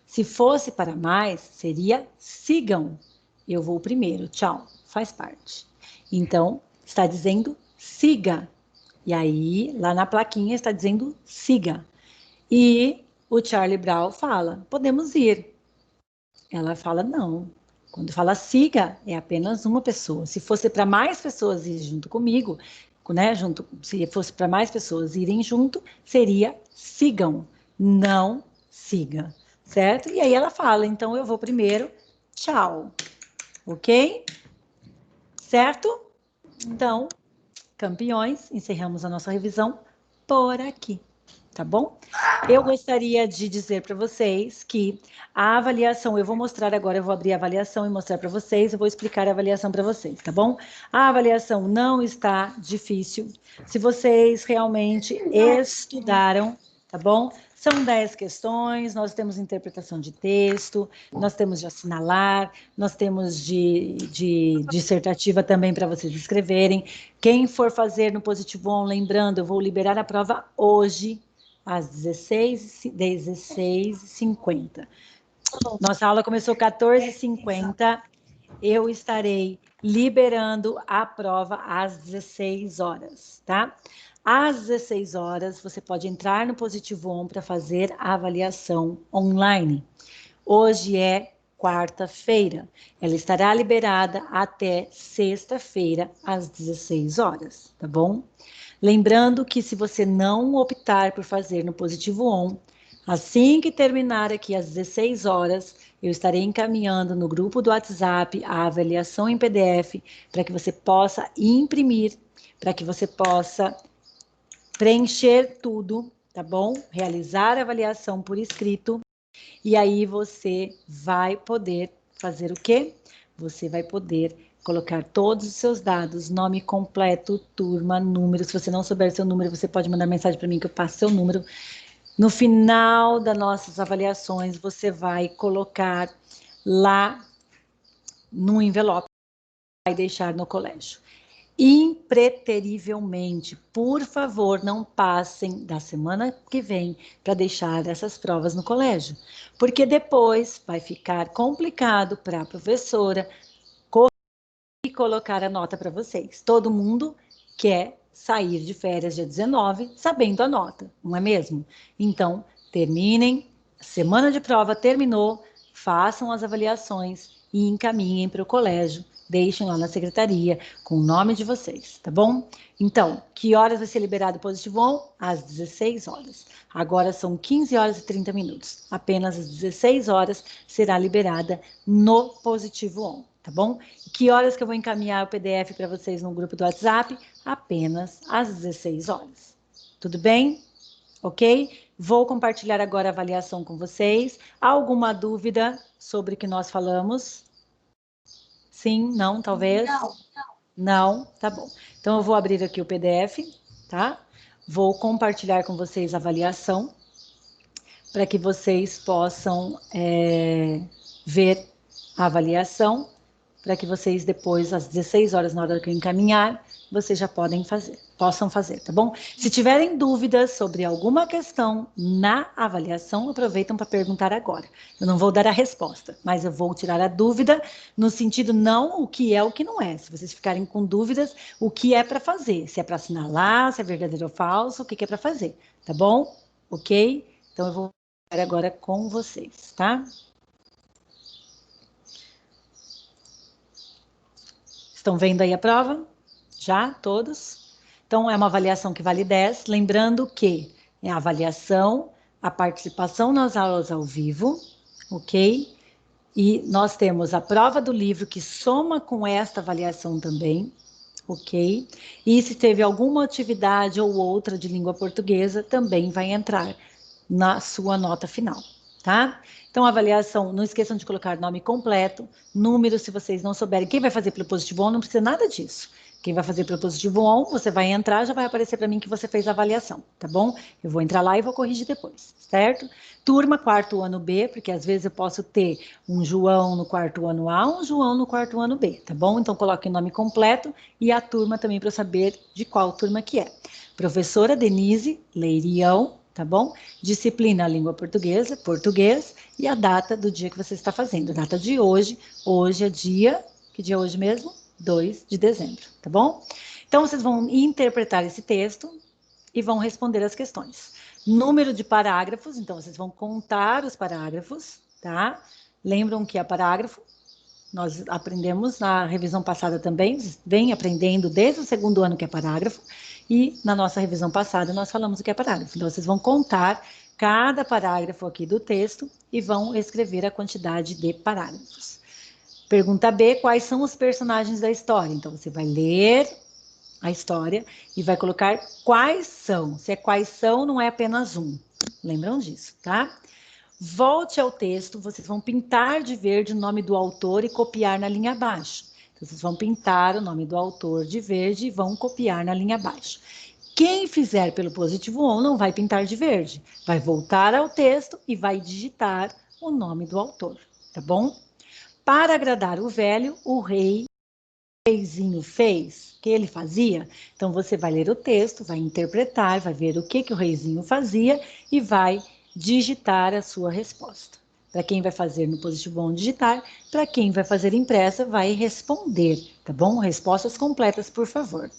S1: Se fosse para mais, seria sigam. Eu vou primeiro, tchau, faz parte. Então, está dizendo siga. E aí, lá na plaquinha está dizendo siga. E o Charlie Brown fala, podemos ir. Ela fala, não, Quando fala siga, é apenas uma pessoa. Se fosse para mais pessoas ir junto comigo, né, se fosse para mais pessoas irem junto, seria sigam, não siga, certo? E aí ela fala, então eu vou primeiro, tchau, ok? Certo? Então, campeões, encerramos a nossa revisão por aqui, tá bom? Eu gostaria de dizer para vocês que a avaliação, eu vou mostrar agora, eu vou abrir a avaliação e mostrar para vocês, eu vou explicar a avaliação para vocês, tá bom? A avaliação não está difícil, se vocês realmente estudaram, tá bom? São 10 questões, nós temos interpretação de texto, nós temos de assinalar, nós temos de dissertativa também para vocês escreverem. Quem for fazer no Positivo On, lembrando, eu vou liberar a prova hoje, às 16h50. Nossa aula começou às 14h50. Eu estarei liberando a prova às 16 horas, tá? Às 16 horas, você pode entrar no Positivo On para fazer a avaliação online. Hoje é quarta-feira. Ela estará liberada até sexta-feira, às 16 horas, tá bom? Lembrando que se você não optar por fazer no Positivo On, assim que terminar aqui às 16 horas, eu estarei encaminhando no grupo do WhatsApp a avaliação em PDF para que você possa imprimir, para que você possa preencher tudo, tá bom? Realizar a avaliação por escrito. E aí você vai poder fazer o quê? Você vai poder colocar todos os seus dados, nome completo, turma, número. Se você não souber seu número, você pode mandar mensagem para mim que eu passo seu número. No final das nossas avaliações, você vai colocar lá no envelope, vai deixar no colégio. Impreterivelmente, por favor, não passem da semana que vem para deixar essas provas no colégio, porque depois vai ficar complicado para a professora e colocar a nota para vocês. Todo mundo quer sair de férias dia 19 sabendo a nota, não é mesmo? Então, terminem, a semana de prova terminou, façam as avaliações e encaminhem para o colégio, deixem lá na secretaria com o nome de vocês, tá bom? Então, que horas vai ser liberado o Positivo On? Às 16 horas. Agora são 15 horas e 30 minutos. Apenas às 16 horas será liberada no Positivo On, tá bom? Que horas que eu vou encaminhar o PDF para vocês no grupo do WhatsApp? Apenas às 16 horas. Tudo bem? Ok? Vou compartilhar agora a avaliação com vocês. Alguma dúvida sobre o que nós falamos? Sim? Não? Talvez?
S2: Não.
S1: Não? Tá bom. Então, eu vou abrir aqui o PDF, tá? Vou compartilhar com vocês a avaliação para que vocês possam ver a avaliação, para que vocês depois, às 16 horas, na hora que eu encaminhar, vocês já possam fazer, tá bom? Se tiverem dúvidas sobre alguma questão na avaliação, aproveitam para perguntar agora. Eu não vou dar a resposta, mas eu vou tirar a dúvida no sentido não o que é o que não é. Se vocês ficarem com dúvidas, o que é para fazer, se é para assinalar, se é verdadeiro ou falso, o que é para fazer, tá bom? Ok? Então eu vou agora com vocês, tá? Estão vendo aí a prova? Já? Todos? Então, é uma avaliação que vale 10. Lembrando que é a avaliação, a participação nas aulas ao vivo, ok? E nós temos a prova do livro que soma com esta avaliação também, ok? E se teve alguma atividade ou outra de língua portuguesa, também vai entrar na sua nota final, tá? Então, a avaliação, não esqueçam de colocar nome completo, número, se vocês não souberem. Quem vai fazer pelo Positivo On não precisa nada disso. Quem vai fazer pelo Positivo On, você vai entrar, já vai aparecer para mim que você fez a avaliação, tá bom? Eu vou entrar lá e vou corrigir depois, certo? Turma, quarto ano B, porque às vezes eu posso ter um João no quarto ano A, um João no quarto ano B, tá bom? Então, coloque o nome completo e a turma também para eu saber de qual turma que é. Professora Denise Leirião, tá bom? Disciplina língua portuguesa, português, e a data do dia que você está fazendo. A data de hoje é dia, que dia é hoje mesmo? 2 de dezembro, tá bom? Então, vocês vão interpretar esse texto e vão responder as questões. Número de parágrafos, então vocês vão contar os parágrafos, tá? Lembram que é parágrafo? Nós aprendemos na revisão passada também, vem aprendendo desde o segundo ano que é parágrafo, e na nossa revisão passada nós falamos o que é parágrafo. Então, vocês vão contar cada parágrafo aqui do texto e vão escrever a quantidade de parágrafos. Pergunta B, quais são os personagens da história? Então, você vai ler a história e vai colocar quais são. Se é quais são, não é apenas um. Lembram disso, tá? Volte ao texto, vocês vão pintar de verde o nome do autor e copiar na linha abaixo. Então, vocês vão pintar o nome do autor de verde e vão copiar na linha abaixo. Quem fizer pelo positivo on não vai pintar de verde. Vai voltar ao texto e vai digitar o nome do autor, tá bom? Para agradar o velho, o reizinho fez, o que ele fazia? Então, você vai ler o texto, vai interpretar, vai ver o que o reizinho fazia e vai digitar a sua resposta. Para quem vai fazer no positivo on, digitar. Para quem vai fazer impressa, vai responder, tá bom? Respostas completas, por favor.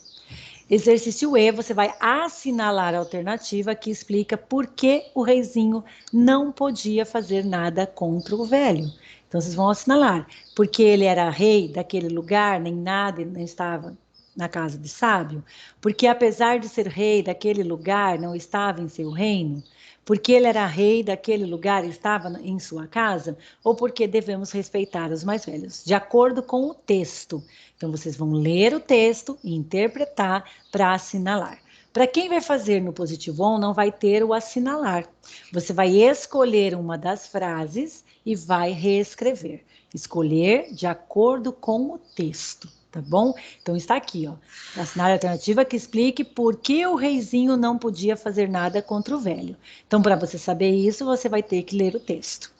S1: Exercício E, você vai assinalar a alternativa que explica por que o reizinho não podia fazer nada contra o velho. Então, vocês vão assinalar, porque ele era rei daquele lugar, nem nada, nem estava na casa de sábio, porque apesar de ser rei daquele lugar, não estava em seu reino, porque ele era rei daquele lugar e estava em sua casa, ou porque devemos respeitar os mais velhos, de acordo com o texto. Então, vocês vão ler o texto e interpretar para assinalar. Para quem vai fazer no positivo on, não vai ter o assinalar. Você vai escolher uma das frases e vai reescrever. Escolher de acordo com o texto, tá bom? Então, está aqui, ó. Assinar a alternativa que explique por que o reizinho não podia fazer nada contra o velho. Então, para você saber isso, você vai ter que ler o texto,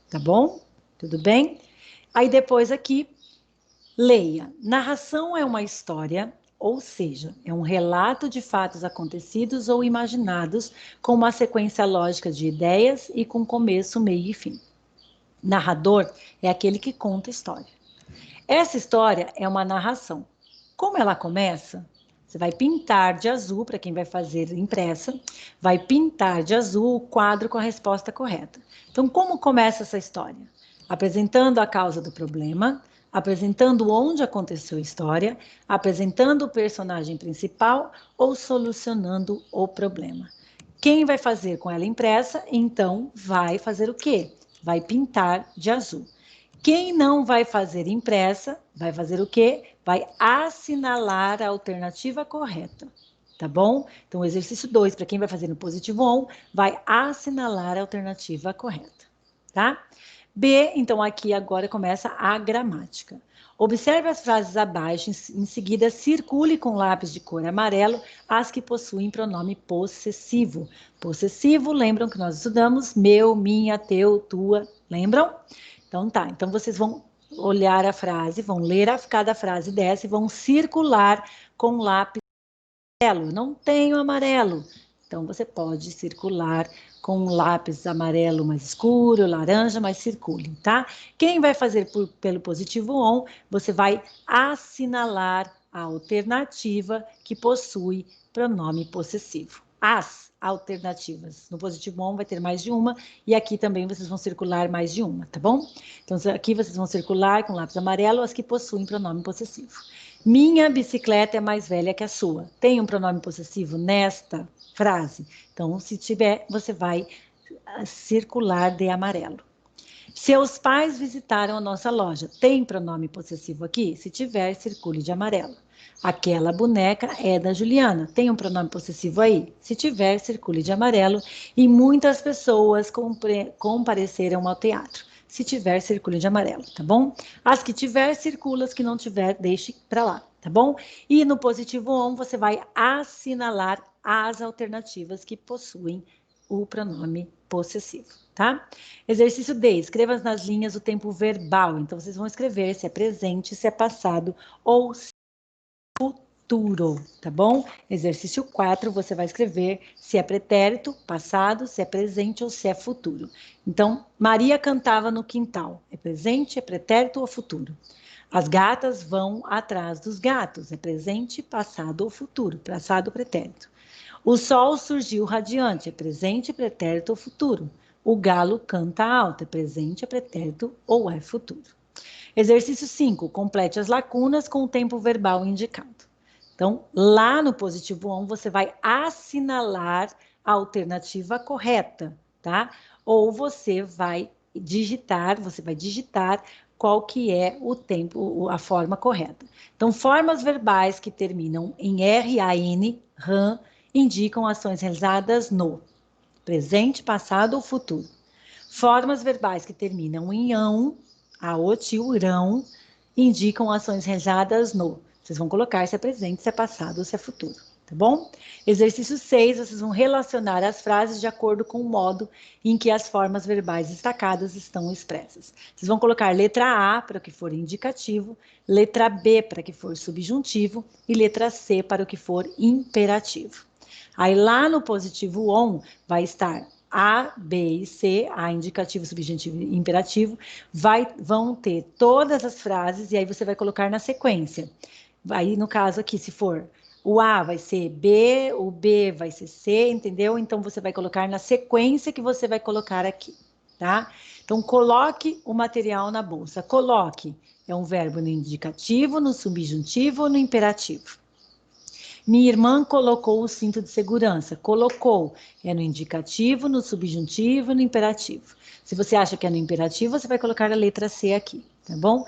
S1: tá bom? Tudo bem? Aí, depois aqui, leia. Narração é uma história, ou seja, é um relato de fatos acontecidos ou imaginados com uma sequência lógica de ideias e com começo, meio e fim. Narrador é aquele que conta a história. Essa história é uma narração. Como ela começa? Você vai pintar de azul, para quem vai fazer impressa, vai pintar de azul o quadro com a resposta correta. Então, como começa essa história? Apresentando a causa do problema, apresentando onde aconteceu a história, apresentando o personagem principal ou solucionando o problema. Quem vai fazer com ela impressa, então, vai fazer o quê? Vai pintar de azul. Quem não vai fazer impressa, vai fazer o quê? Vai assinalar a alternativa correta, tá bom? Então, o exercício 2, para quem vai fazer no positivo on, vai assinalar a alternativa correta, tá? B, então aqui agora começa a gramática. Observe as frases abaixo, em seguida circule com lápis de cor amarelo as que possuem pronome possessivo. Possessivo, lembram que nós estudamos meu, minha, teu, tua, lembram? Então tá, então vocês vão olhar a frase, vão ler cada frase dessa e vão circular com lápis amarelo. Não tenho amarelo. Então você pode circular com um lápis amarelo mais escuro, laranja, mas circule, tá? Quem vai fazer pelo positivo on, você vai assinalar a alternativa que possui pronome possessivo. As alternativas. No positivo on vai ter mais de uma e aqui também vocês vão circular mais de uma, tá bom? Então aqui vocês vão circular com lápis amarelo as que possuem pronome possessivo. Minha bicicleta é mais velha que a sua. Tem um pronome possessivo nesta frase? Então, se tiver, você vai circular de amarelo. Seus pais visitaram a nossa loja. Tem pronome possessivo aqui? Se tiver, circule de amarelo. Aquela boneca é da Juliana. Tem um pronome possessivo aí? Se tiver, circule de amarelo. E muitas pessoas compareceram ao teatro. Se tiver, circule de amarelo, tá bom? As que tiver, circula. As que não tiver, deixe para lá, tá bom? E no positivo on, você vai assinalar as alternativas que possuem o pronome possessivo, tá? Exercício D, escreva nas linhas o tempo verbal. Então, vocês vão escrever se é presente, se é passado ou se é futuro, tá bom? Exercício 4, você vai escrever se é pretérito, passado, se é presente ou se é futuro. Então, Maria cantava no quintal. É presente, é pretérito ou futuro? As gatas vão atrás dos gatos. É presente, passado ou futuro? Passado ou pretérito? O sol surgiu radiante, é presente, pretérito ou futuro? O galo canta alto, é presente, é pretérito ou é futuro? Exercício 5, complete as lacunas com o tempo verbal indicado. Então, lá no positivo on, você vai assinalar a alternativa correta, tá? Ou você vai digitar qual que é o tempo, a forma correta. Então, formas verbais que terminam em RAN, indicam ações realizadas no presente, passado ou futuro. Formas verbais que terminam em ão, rão, indicam ações realizadas no. Vocês vão colocar se é presente, se é passado ou se é futuro, tá bom? Exercício 6, vocês vão relacionar as frases de acordo com o modo em que as formas verbais destacadas estão expressas. Vocês vão colocar letra A para o que for indicativo, letra B para o que for subjuntivo e letra C para o que for imperativo. Aí lá no positivo on vai estar A, B e C, A indicativo, subjuntivo e imperativo, vão ter todas as frases e aí você vai colocar na sequência. Aí no caso aqui, se for o A vai ser B, o B vai ser C, entendeu? Então você vai colocar na sequência que você vai colocar aqui, tá? Então coloque o material na bolsa. Coloque é um verbo no indicativo, no subjuntivo ou no imperativo. Minha irmã colocou o cinto de segurança. Colocou é no indicativo, no subjuntivo, no imperativo. Se você acha que é no imperativo, você vai colocar a letra C aqui, tá bom?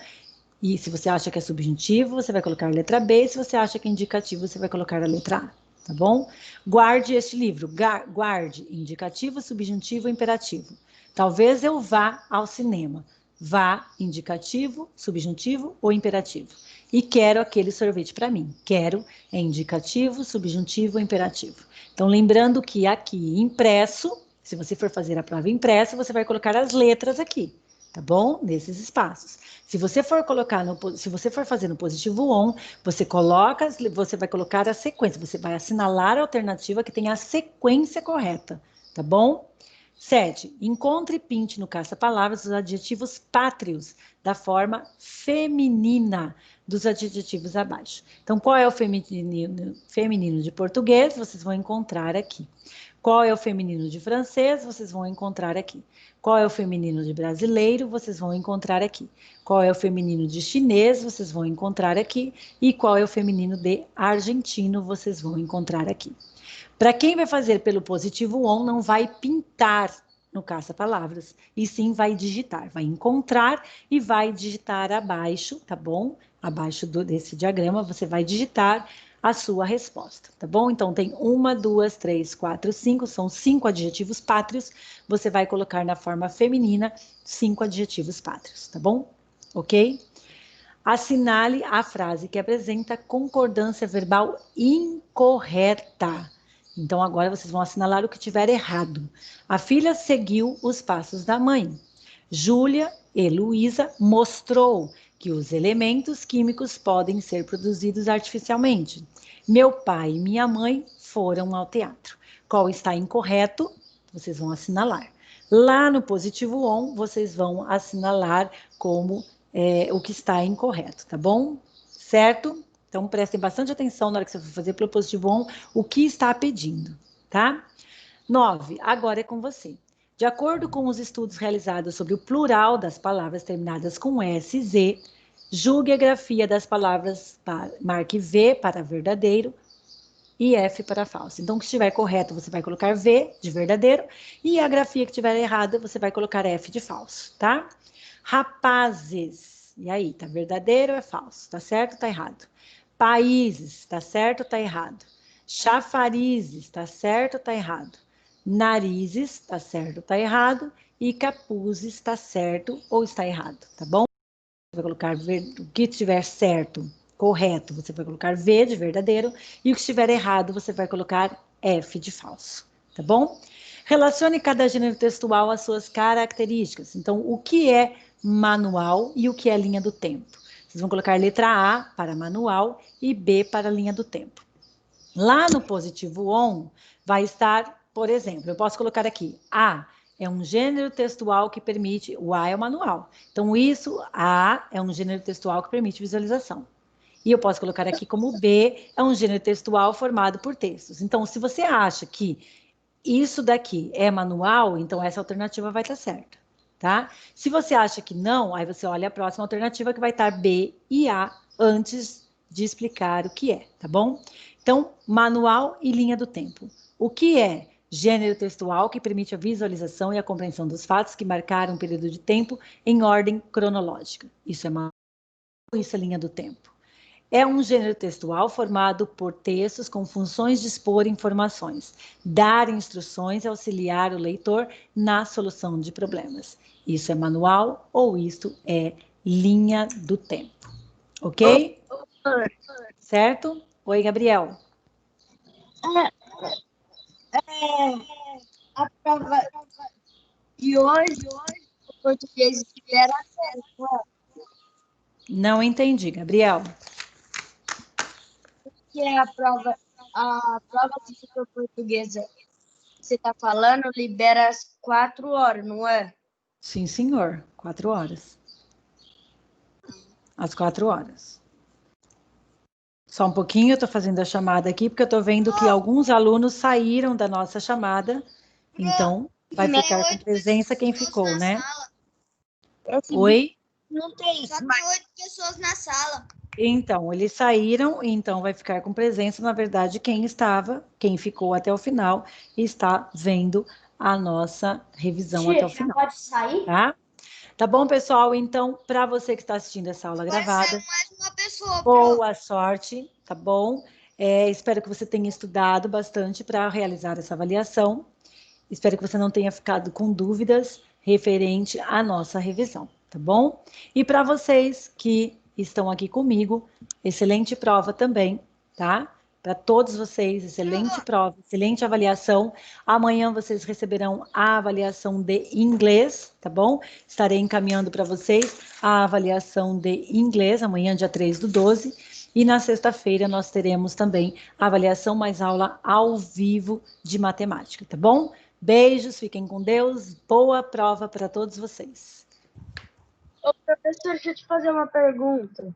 S1: E se você acha que é subjuntivo, você vai colocar a letra B. Se você acha que é indicativo, você vai colocar a letra A, tá bom? Guarde este livro. Guarde indicativo, subjuntivo, imperativo. Talvez eu vá ao cinema. Vá, indicativo, subjuntivo ou imperativo. E quero aquele sorvete para mim. Quero é indicativo, subjuntivo ou imperativo. Então, lembrando que aqui impresso, se você for fazer a prova impressa, você vai colocar as letras aqui, tá bom? Nesses espaços. Se você for fazer no positivo on, você vai colocar a sequência, você vai assinalar a alternativa que tem a sequência correta, tá bom? 7. Encontre e pinte no caça-palavras os adjetivos pátrios da forma feminina dos adjetivos abaixo. Então, qual é o feminino de português? Vocês vão encontrar aqui. Qual é o feminino de francês? Vocês vão encontrar aqui. Qual é o feminino de brasileiro? Vocês vão encontrar aqui. Qual é o feminino de chinês? Vocês vão encontrar aqui. E qual é o feminino de argentino? Vocês vão encontrar aqui. Para quem vai fazer pelo positivo on, não vai pintar no caça-palavras, e sim vai digitar, vai encontrar e vai digitar abaixo, tá bom? Abaixo desse diagrama, você vai digitar a sua resposta, tá bom? Então, tem 1, 2, 3, 4, 5, são 5 adjetivos pátrios, você vai colocar na forma feminina 5 adjetivos pátrios, tá bom? Ok? Assinale a frase que apresenta concordância verbal incorreta. Então, agora vocês vão assinalar o que tiver errado. A filha seguiu os passos da mãe. Júlia e Luísa mostrou que os elementos químicos podem ser produzidos artificialmente. Meu pai e minha mãe foram ao teatro. Qual está incorreto? Vocês vão assinalar. Lá no positivo on, vocês vão assinalar como o que está incorreto, tá bom? Certo? Então, prestem bastante atenção na hora que você for fazer pelo positivo on, o que está pedindo, tá? 9, agora é com você. De acordo com os estudos realizados sobre o plural das palavras terminadas com SZ, julgue a grafia das palavras, marque V para verdadeiro e F para falso. Então, o que estiver correto, você vai colocar V de verdadeiro, e a grafia que estiver errada, você vai colocar F de falso, tá? Rapazes, e aí, tá verdadeiro ou é falso? Tá certo ou tá errado? Países, tá certo ou tá errado? Chafarizes, tá certo ou tá errado? Narizes, tá certo ou tá errado? E capuzes, tá certo ou está errado, tá bom? Você vai colocar o que estiver certo, correto, você vai colocar V de verdadeiro, e o que estiver errado, você vai colocar F de falso, tá bom? Relacione cada gênero textual às suas características. Então, o que é manual e o que é linha do tempo? Vocês vão colocar letra A para manual e B para linha do tempo. Lá no positivo on, vai estar, por exemplo, eu posso colocar aqui, A é um gênero textual que permite, o A é o manual. Então, A é um gênero textual que permite visualização. E eu posso colocar aqui como B é um gênero textual formado por textos. Então, se você acha que isso daqui é manual, então essa alternativa vai estar certa, tá? Se você acha que não, aí você olha a próxima alternativa que vai estar B e A antes de explicar o que é, tá bom? Então, manual e linha do tempo. O que é? Gênero textual que permite a visualização e a compreensão dos fatos que marcaram um período de tempo em ordem cronológica. Isso é manual, isso é linha do tempo. É um gênero textual formado por textos com funções de expor informações, dar instruções e auxiliar o leitor na solução de problemas. Isso é manual ou isso é linha do tempo. Ok? Certo? Oi, Gabriel.
S3: A prova de hoje, o português era certo,
S1: Não entendi, Gabriel.
S3: que é a prova de língua portuguesa. Você está falando, libera às 4 horas, não é?
S1: Sim, senhor. 4 horas. Às 4 horas. Só um pouquinho, eu estou fazendo a chamada aqui, porque eu estou vendo que alguns alunos saíram da nossa chamada. Então, vai ficar com presença quem ficou, né? Oi?
S3: Não tem.
S2: Só tem 8 pessoas na sala.
S1: Então, eles saíram, então vai ficar com presença, na verdade, quem ficou até o final, e está vendo a nossa revisão até o final.
S4: Pode sair?
S1: Tá? Tá bom, pessoal? Então, para você que está assistindo essa aula
S2: Vai
S1: gravada,
S2: ser mais uma pessoa.
S1: boa sorte, tá bom? Espero que você tenha estudado bastante para realizar essa avaliação. Espero que você não tenha ficado com dúvidas referente à nossa revisão, tá bom? E para vocês que estão aqui comigo, excelente prova também, tá? Para todos vocês, excelente prova, excelente avaliação. Amanhã vocês receberão a avaliação de inglês, tá bom? Estarei encaminhando para vocês a avaliação de inglês, amanhã, dia 3/12. E na sexta-feira nós teremos também a avaliação mais aula ao vivo de matemática, tá bom? Beijos, fiquem com Deus. Boa prova para todos vocês.
S3: Ô, professor, deixa eu te fazer uma pergunta.